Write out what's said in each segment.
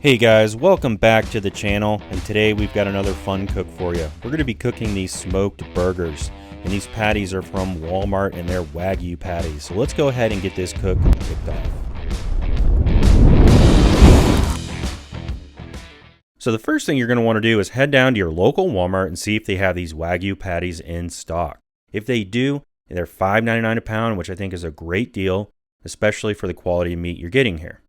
Hey guys, welcome back to the channel, and today we've got another fun cook for you. We're going to be cooking these smoked burgers, and these patties are from Walmart and they're Wagyu patties. So let's go ahead and get this cook kicked off. So the first thing you're going to want to do is head down to your local Walmart and see if they have these Wagyu patties in stock. If they do, they're $5.99 a pound, which I think is a great deal, especially for the quality of meat you're getting here.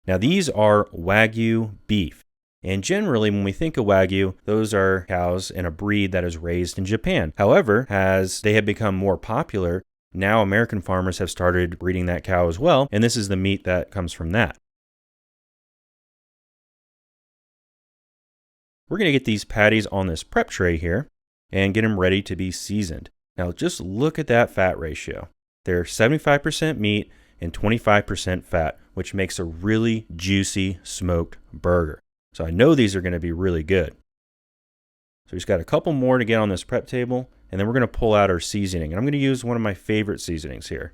Now these are Wagyu beef, and generally when we think of Wagyu, those are cows in a breed that is raised in Japan. However, as they have become more popular, now American farmers have started breeding that cow as well, and this is the meat that comes from that. We're going to get these patties on this prep tray here and get them ready to be seasoned. Now just look at that fat ratio. They're 75% meat and 25% fat, which makes a really juicy smoked burger. So I know these are going to be really good. So we just got a couple more to get on this prep table, and then we're going to pull out our seasoning. And I'm going to use one of my favorite seasonings here.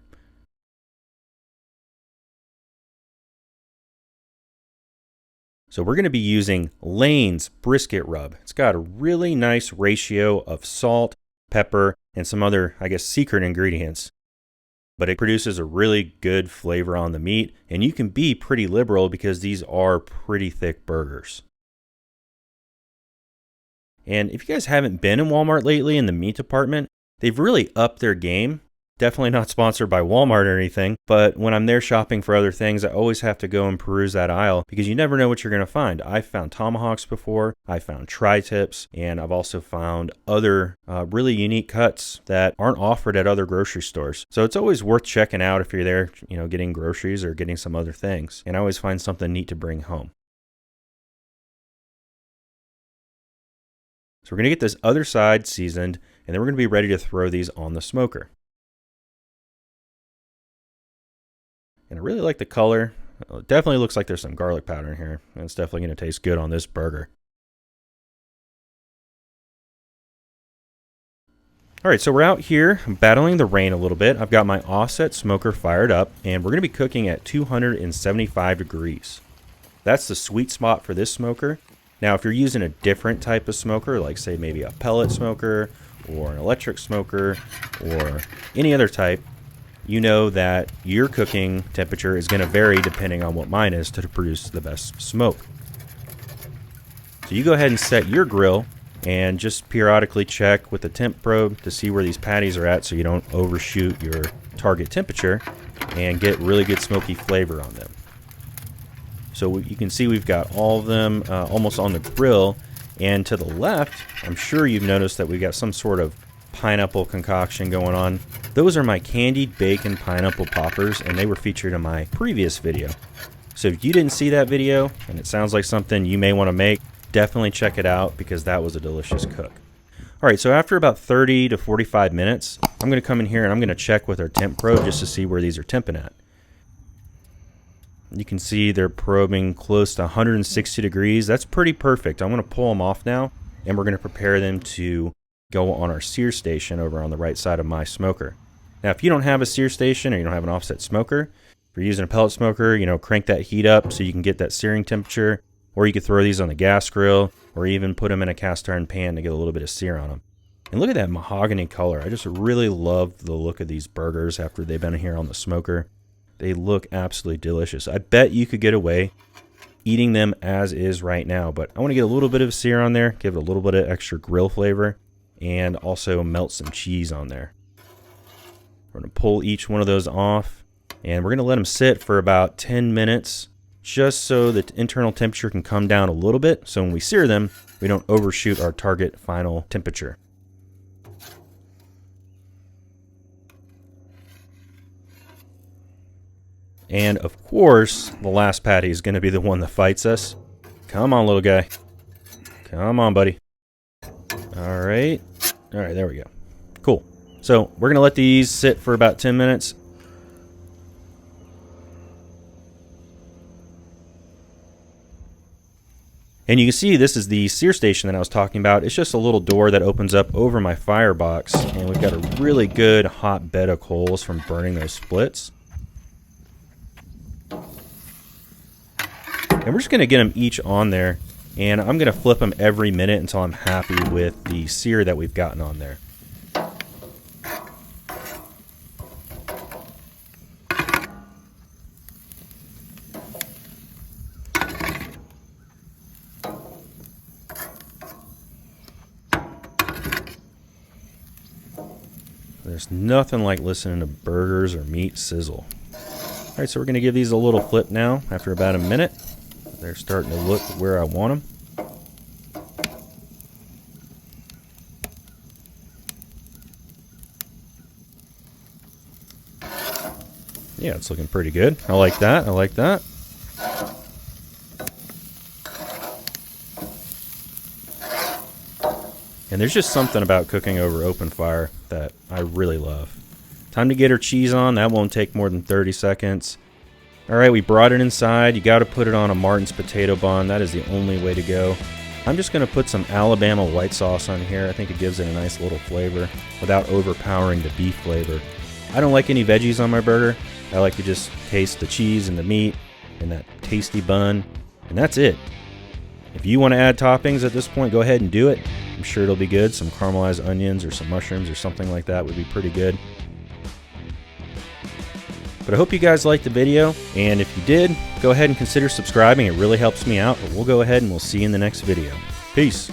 So we're going to be using Lane's brisket rub. It's got a really nice ratio of salt, pepper, and some other, secret ingredients. But it produces a really good flavor on the meat, and you can be pretty liberal because these are pretty thick burgers. And if you guys haven't been in Walmart lately in the meat department, they've really upped their game. Definitely not sponsored by Walmart or anything, but when I'm there shopping for other things, I always have to go and peruse that aisle because you never know what you're going to find. I've found tomahawks before, I found tri-tips, and I've also found other really unique cuts that aren't offered at other grocery stores. So it's always worth checking out if you're there, getting groceries or getting some other things. And I always find something neat to bring home. So we're going to get this other side seasoned, and then we're going to be ready to throw these on the smoker. And I really like the color. It definitely looks like there's some garlic powder in here. And it's definitely going to taste good on this burger. All right, so we're out here battling the rain a little bit. I've got my offset smoker fired up, and we're going to be cooking at 275 degrees. That's the sweet spot for this smoker. Now, if you're using a different type of smoker, like say maybe a pellet smoker or an electric smoker or any other type, you know that your cooking temperature is going to vary depending on what mine is to produce the best smoke. So you go ahead and set your grill and just periodically check with the temp probe to see where these patties are at so you don't overshoot your target temperature and get really good smoky flavor on them. So you can see we've got all of them almost on the grill, and to the left, I'm sure you've noticed that we've got some sort of pineapple concoction going on. Those are my candied bacon pineapple poppers, and they were featured in my previous video. So if you didn't see that video and it sounds like something you may want to make, definitely check it out because that was a delicious cook. All right, so after about 30 to 45 minutes, I'm going to come in here and I'm going to check with our temp probe just to see where these are temping at. You can see they're probing close to 160 degrees. That's pretty perfect. I'm going to pull them off now, and we're going to prepare them to go on our sear station over on the right side of my smoker. Now, if you don't have a sear station or you don't have an offset smoker, if you're using a pellet smoker, crank that heat up so you can get that searing temperature, or you could throw these on the gas grill or even put them in a cast iron pan to get a little bit of sear on them. And look at that mahogany color. I just really love the look of these burgers after they've been here on the smoker. They look absolutely delicious. I bet you could get away eating them as is right now, but I want to get a little bit of sear on there, give it a little bit of extra grill flavor, and also melt some cheese on there. We're going to pull each one of those off, and we're going to let them sit for about 10 minutes just so the internal temperature can come down a little bit, so when we sear them, we don't overshoot our target final temperature. And of course, the last patty is going to be the one that fights us. Come on, little guy. Come on, buddy. All right, there we go. Cool. So we're going to let these sit for about 10 minutes. And you can see this is the sear station that I was talking about. It's just a little door that opens up over my firebox, and we've got a really good hot bed of coals from burning those splits. And we're just going to get them each on there, and I'm going to flip them every minute until I'm happy with the sear that we've gotten on there. There's nothing like listening to burgers or meat sizzle. Alright, so we're going to give these a little flip now after about a minute. They're starting to look where I want them. Yeah, it's looking pretty good. I like that. I like that. And there's just something about cooking over open fire that I really love. Time to get our cheese on. That won't take more than 30 seconds. Alright, we brought it inside. You got to put it on a Martin's potato bun. That is the only way to go. I'm just going to put some Alabama white sauce on here. I think it gives it a nice little flavor without overpowering the beef flavor. I don't like any veggies on my burger. I like to just taste the cheese and the meat and that tasty bun. And that's it. If you want to add toppings at this point, go ahead and do it. I'm sure it'll be good. Some caramelized onions or some mushrooms or something like that would be pretty good. But I hope you guys liked the video, and if you did, go ahead and consider subscribing. It really helps me out. But we'll go ahead and we'll see you in the next video. Peace.